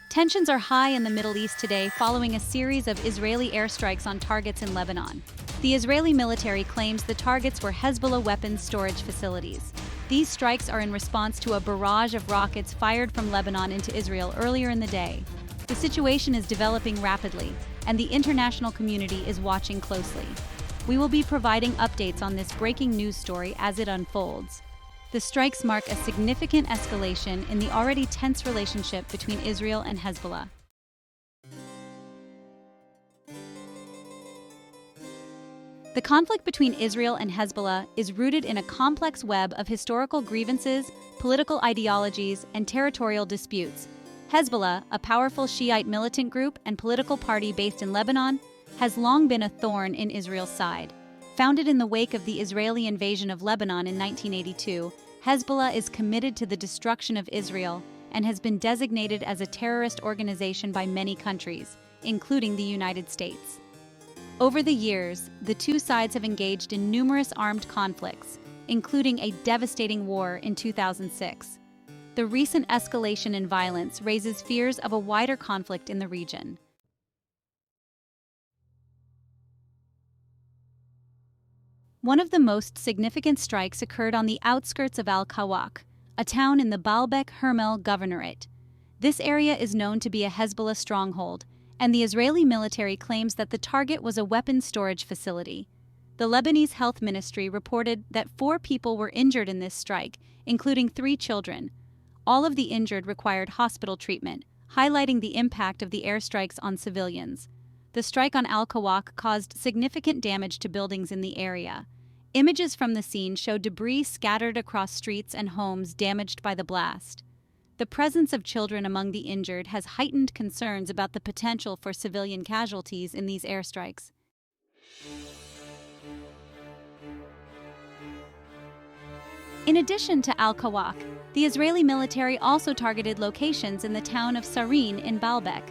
Tensions are high in the Middle East today following a series of Israeli airstrikes on targets in Lebanon. The Israeli military claims the targets were Hezbollah weapons storage facilities. These strikes are in response to a barrage of rockets fired from Lebanon into Israel earlier in the day. The situation is developing rapidly, and the international community is watching closely. We will be providing updates on this breaking news story as it unfolds. The strikes mark a significant escalation in the already tense relationship between Israel and Hezbollah. The conflict between Israel and Hezbollah is rooted in a complex web of historical grievances, political ideologies, and territorial disputes. Hezbollah, a powerful Shiite militant group and political party based in Lebanon, has long been a thorn in Israel's side. Founded in the wake of the Israeli invasion of Lebanon in 1982, Hezbollah is committed to the destruction of Israel and has been designated as a terrorist organization by many countries, including the United States. Over the years, the two sides have engaged in numerous armed conflicts, including a devastating war in 2006. The recent escalation in violence raises fears of a wider conflict in the region. One of the most significant strikes occurred on the outskirts of Al-Kawak, a town in the Baalbek-Hermel governorate. This area is known to be a Hezbollah stronghold, and the Israeli military claims that the target was a weapons storage facility. The Lebanese Health Ministry reported that 4 people were injured in this strike, including 3 children. All of the injured required hospital treatment, highlighting the impact of the airstrikes on civilians. The strike on Al-Kawak caused significant damage to buildings in the area. Images from the scene show debris scattered across streets and homes damaged by the blast. The presence of children among the injured has heightened concerns about the potential for civilian casualties in these airstrikes. In addition to Al-Kawak, the Israeli military also targeted locations in the town of Sarin in Baalbek.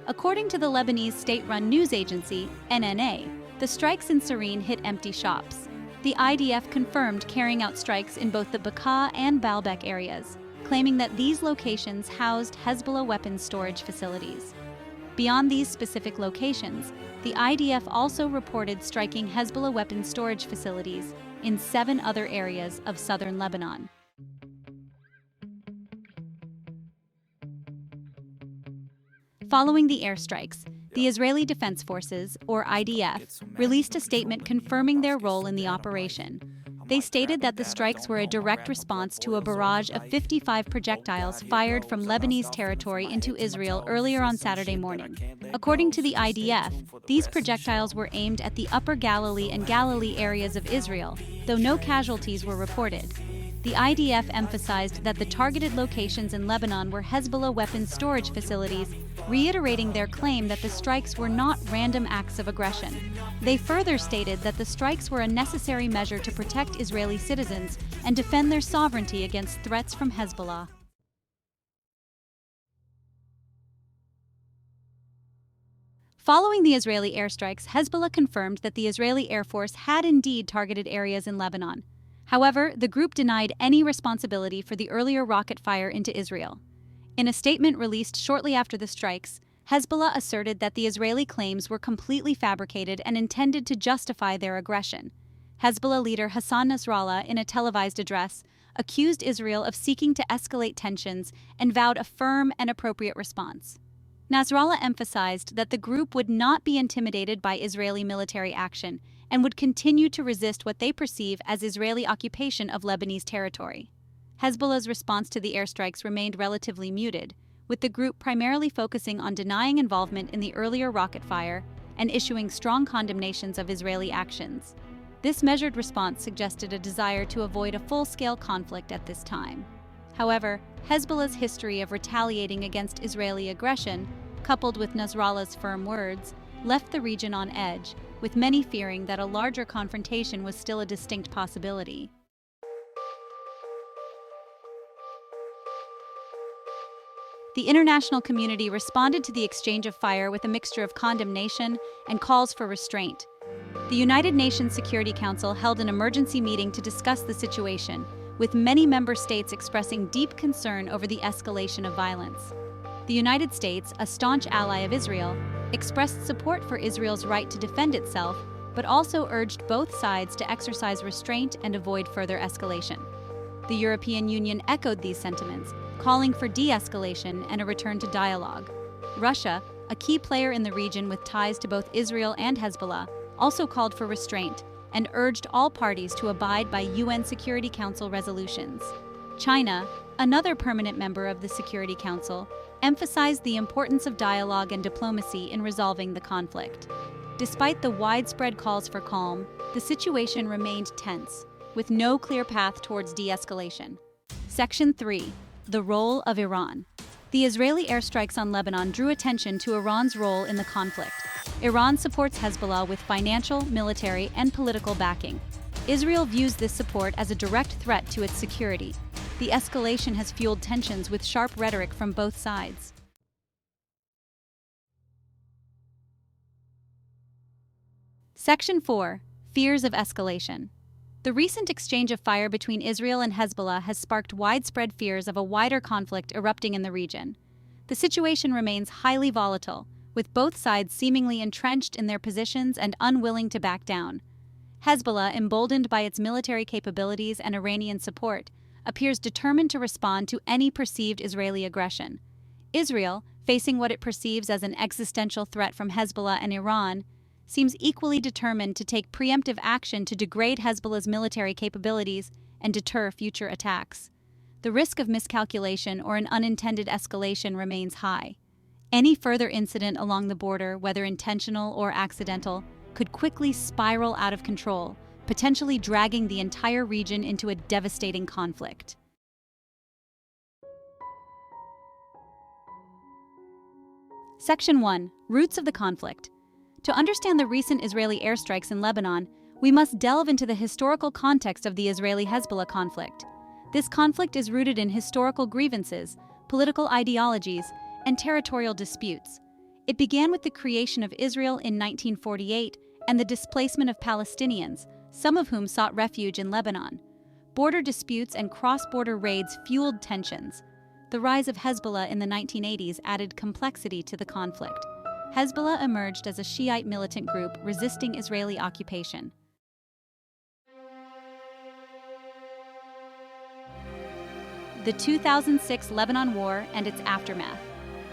According to the Lebanese state-run news agency, NNA, the strikes in Sarin hit empty shops. The IDF confirmed carrying out strikes in both the Bekaa and Baalbek areas, claiming that these locations housed Hezbollah weapons storage facilities. Beyond these specific locations, the IDF also reported striking Hezbollah weapons storage facilities in 7 other areas of southern Lebanon. Following the airstrikes, the Israeli Defense Forces, or IDF, released a statement confirming their role in the operation. They stated that the strikes were a direct response to a barrage of 55 projectiles fired from Lebanese territory into Israel earlier on Saturday morning. According to the IDF, these projectiles were aimed at the Upper Galilee and Galilee areas of Israel, though no casualties were reported. The IDF emphasized that the targeted locations in Lebanon were Hezbollah weapons storage facilities, reiterating their claim that the strikes were not random acts of aggression. They further stated that the strikes were a necessary measure to protect Israeli citizens and defend their sovereignty against threats from Hezbollah. Following the Israeli airstrikes, Hezbollah confirmed that the Israeli Air Force had indeed targeted areas in Lebanon. However, the group denied any responsibility for the earlier rocket fire into Israel. In a statement released shortly after the strikes, Hezbollah asserted that the Israeli claims were completely fabricated and intended to justify their aggression. Hezbollah leader Hassan Nasrallah, in a televised address, accused Israel of seeking to escalate tensions and vowed a firm and appropriate response. Nasrallah emphasized that the group would not be intimidated by Israeli military action and would continue to resist what they perceive as Israeli occupation of Lebanese territory. Hezbollah's response to the airstrikes remained relatively muted, with the group primarily focusing on denying involvement in the earlier rocket fire and issuing strong condemnations of Israeli actions. This measured response suggested a desire to avoid a full-scale conflict at this time. However, Hezbollah's history of retaliating against Israeli aggression, coupled with Nasrallah's firm words, left the region on edge, with many fearing that a larger confrontation was still a distinct possibility. The international community responded to the exchange of fire with a mixture of condemnation and calls for restraint. The United Nations Security Council held an emergency meeting to discuss the situation, with many member states expressing deep concern over the escalation of violence. The United States, a staunch ally of Israel, expressed support for Israel's right to defend itself, but also urged both sides to exercise restraint and avoid further escalation. The European Union echoed these sentiments, calling for de-escalation and a return to dialogue. Russia, a key player in the region with ties to both Israel and Hezbollah, also called for restraint and urged all parties to abide by UN Security Council resolutions. China, another permanent member of the Security Council, emphasized the importance of dialogue and diplomacy in resolving the conflict. Despite the widespread calls for calm, the situation remained tense, with no clear path towards de-escalation. Section 3. The role of Iran. The Israeli airstrikes on Lebanon drew attention to Iran's role in the conflict. Iran supports Hezbollah with financial, military, and political backing. Israel views this support as a direct threat to its security. The escalation has fueled tensions with sharp rhetoric from both sides. Section 4. Fears of escalation. The recent exchange of fire between Israel and Hezbollah has sparked widespread fears of a wider conflict erupting in the region. The situation remains highly volatile, with both sides seemingly entrenched in their positions and unwilling to back down. Hezbollah, emboldened by its military capabilities and Iranian support, appears determined to respond to any perceived Israeli aggression. Israel, facing what it perceives as an existential threat from Hezbollah and Iran, seems equally determined to take preemptive action to degrade Hezbollah's military capabilities and deter future attacks. The risk of miscalculation or an unintended escalation remains high. Any further incident along the border, whether intentional or accidental, could quickly spiral out of control, potentially dragging the entire region into a devastating conflict. Section 1. Roots of the conflict. To understand the recent Israeli airstrikes in Lebanon, we must delve into the historical context of the Israeli-Hezbollah conflict. This conflict is rooted in historical grievances, political ideologies, and territorial disputes. It began with the creation of Israel in 1948 and the displacement of Palestinians, some of whom sought refuge in Lebanon. Border disputes and cross-border raids fueled tensions. The rise of Hezbollah in the 1980s added complexity to the conflict. Hezbollah emerged as a Shiite militant group resisting Israeli occupation. The 2006 Lebanon War and its aftermath.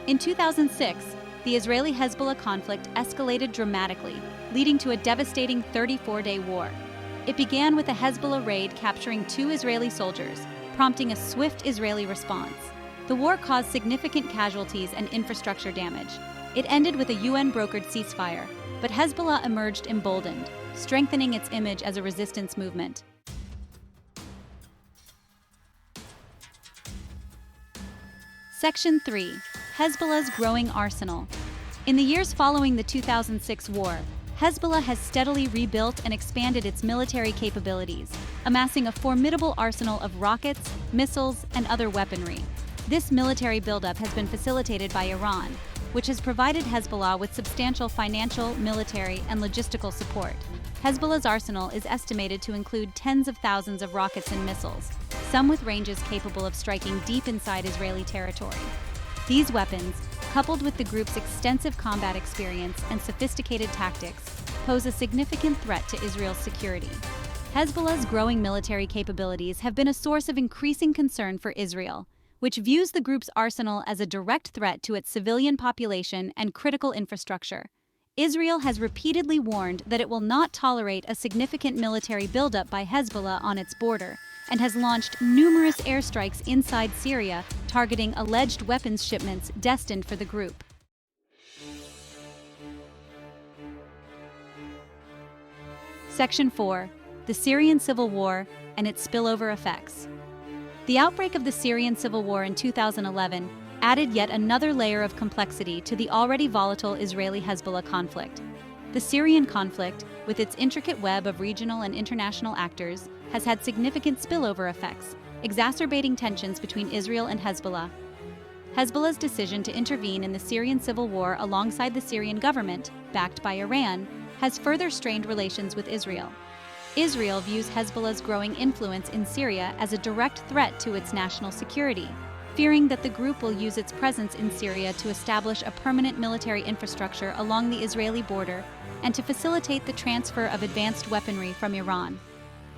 In 2006, the Israeli-Hezbollah conflict escalated dramatically, leading to a devastating 34-day war. It began with a Hezbollah raid capturing 2 Israeli soldiers, prompting a swift Israeli response. The war caused significant casualties and infrastructure damage. It ended with a UN-brokered ceasefire, but Hezbollah emerged emboldened, strengthening its image as a resistance movement. Section 3. Hezbollah's growing arsenal. In the years following the 2006 war, Hezbollah has steadily rebuilt and expanded its military capabilities, amassing a formidable arsenal of rockets, missiles, and other weaponry. This military buildup has been facilitated by Iran, which has provided Hezbollah with substantial financial, military, and logistical support. Hezbollah's arsenal is estimated to include tens of thousands of rockets and missiles, some with ranges capable of striking deep inside Israeli territory. These weapons, coupled with the group's extensive combat experience and sophisticated tactics, pose a significant threat to Israel's security. Hezbollah's growing military capabilities have been a source of increasing concern for Israel, which views the group's arsenal as a direct threat to its civilian population and critical infrastructure. Israel has repeatedly warned that it will not tolerate a significant military buildup by Hezbollah on its border, and has launched numerous airstrikes inside Syria targeting alleged weapons shipments destined for the group. Section 4. The Syrian Civil War and its spillover effects. The outbreak of the Syrian civil war in 2011 added yet another layer of complexity to the already volatile Israeli-Hezbollah conflict. The Syrian conflict, with its intricate web of regional and international actors, has had significant spillover effects, exacerbating tensions between Israel and Hezbollah. Hezbollah's decision to intervene in the Syrian civil war alongside the Syrian government, backed by Iran, has further strained relations with Israel. Israel views Hezbollah's growing influence in Syria as a direct threat to its national security. fearing that the group will use its presence in Syria to establish a permanent military infrastructure along the Israeli border and to facilitate the transfer of advanced weaponry from Iran.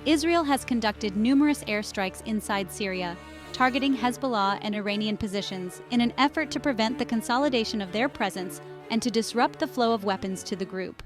Israel has conducted numerous airstrikes inside Syria, targeting Hezbollah and Iranian positions in an effort to prevent the consolidation of their presence and to disrupt the flow of weapons to the group.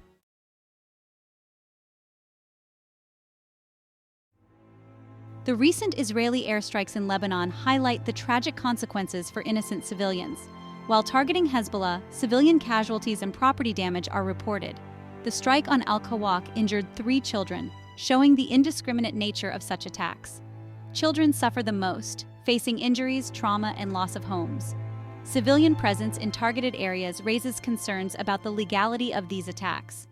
The recent Israeli airstrikes in Lebanon highlight the tragic consequences for innocent civilians. While targeting Hezbollah, civilian casualties and property damage are reported. The strike on Al-Kawak injured 3 children, showing the indiscriminate nature of such attacks. Children suffer the most, facing injuries, trauma, and loss of homes. Civilian presence in targeted areas raises concerns about the legality of these attacks.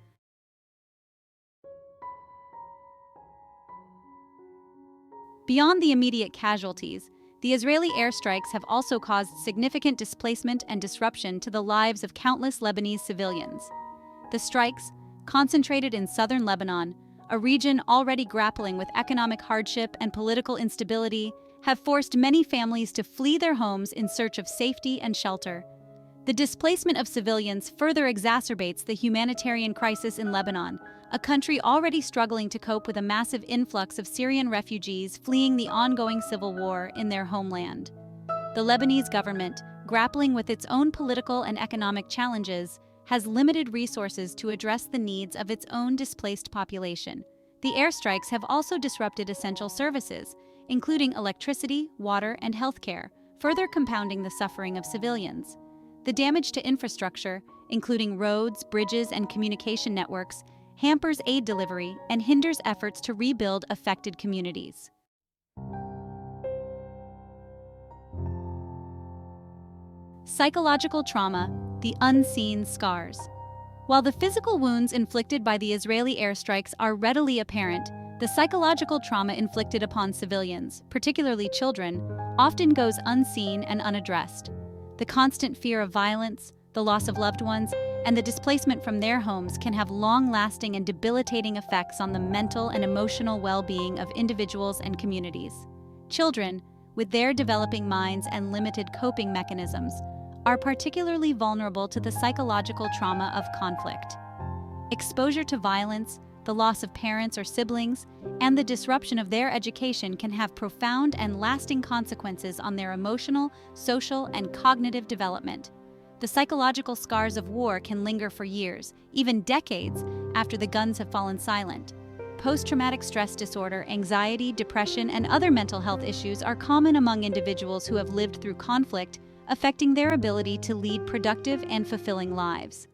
Beyond the immediate casualties, the Israeli airstrikes have also caused significant displacement and disruption to the lives of countless Lebanese civilians. The strikes, concentrated in southern Lebanon, a region already grappling with economic hardship and political instability, have forced many families to flee their homes in search of safety and shelter. The displacement of civilians further exacerbates the humanitarian crisis in Lebanon, a country already struggling to cope with a massive influx of Syrian refugees fleeing the ongoing civil war in their homeland. The Lebanese government, grappling with its own political and economic challenges, has limited resources to address the needs of its own displaced population. The airstrikes have also disrupted essential services, including electricity, water, and healthcare, further compounding the suffering of civilians. The damage to infrastructure, including roads, bridges, and communication networks, hampers aid delivery and hinders efforts to rebuild affected communities. Psychological trauma, the unseen scars. While the physical wounds inflicted by the Israeli airstrikes are readily apparent, the psychological trauma inflicted upon civilians, particularly children, often goes unseen and unaddressed. The constant fear of violence, the loss of loved ones, and the displacement from their homes can have long-lasting and debilitating effects on the mental and emotional well-being of individuals and communities. Children, with their developing minds and limited coping mechanisms, are particularly vulnerable to the psychological trauma of conflict. Exposure to violence, the loss of parents or siblings, and the disruption of their education can have profound and lasting consequences on their emotional, social, and cognitive development. The psychological scars of war can linger for years, even decades, after the guns have fallen silent. Post-traumatic stress disorder, anxiety, depression, and other mental health issues are common among individuals who have lived through conflict, affecting their ability to lead productive and fulfilling lives.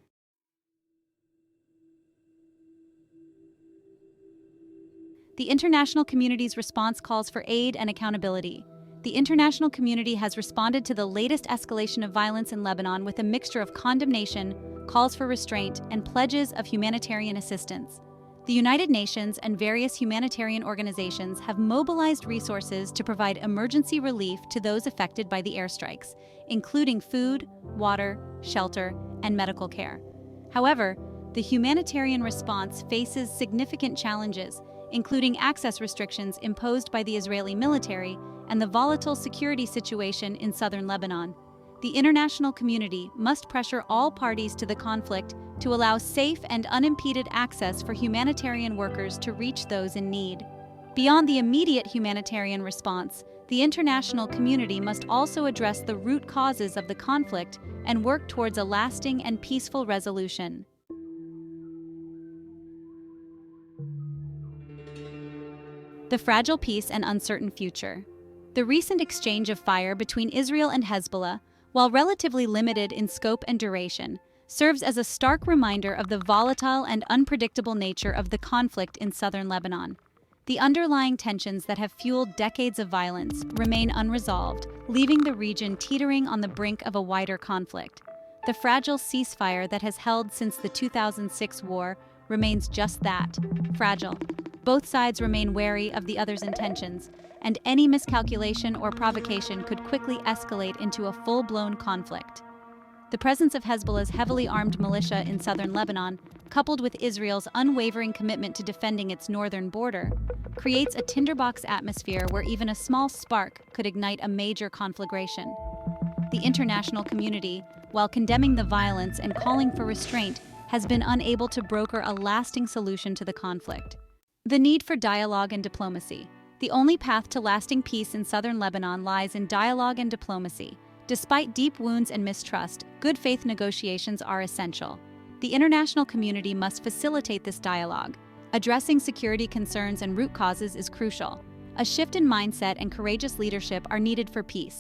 The international community's response calls for aid and accountability. The international community has responded to the latest escalation of violence in Lebanon with a mixture of condemnation, calls for restraint, and pledges of humanitarian assistance. The United Nations and various humanitarian organizations have mobilized resources to provide emergency relief to those affected by the airstrikes, including food, water, shelter, and medical care. However, the humanitarian response faces significant challenges, including access restrictions imposed by the Israeli military and the volatile security situation in southern Lebanon. The international community must pressure all parties to the conflict to allow safe and unimpeded access for humanitarian workers to reach those in need. Beyond the immediate humanitarian response, the international community must also address the root causes of the conflict and work towards a lasting and peaceful resolution. The fragile peace and uncertain future. The recent exchange of fire between Israel and Hezbollah, while relatively limited in scope and duration, serves as a stark reminder of the volatile and unpredictable nature of the conflict in southern Lebanon. The underlying tensions that have fueled decades of violence remain unresolved, leaving the region teetering on the brink of a wider conflict. The fragile ceasefire that has held since the 2006 war remains just that, fragile. Both sides remain wary of the other's intentions, and any miscalculation or provocation could quickly escalate into a full-blown conflict. The presence of Hezbollah's heavily armed militia in southern Lebanon coupled with Israel's unwavering commitment to defending its northern border, creates a tinderbox atmosphere where even a small spark could ignite a major conflagration. The international community, while condemning the violence and calling for restraint, has been unable to broker a lasting solution to the conflict. The need for dialogue and diplomacy. The only path to lasting peace in southern Lebanon lies in dialogue and diplomacy. Despite deep wounds and mistrust, good faith negotiations are essential. The international community must facilitate this dialogue. Addressing security concerns and root causes is crucial. A shift in mindset and courageous leadership are needed for peace.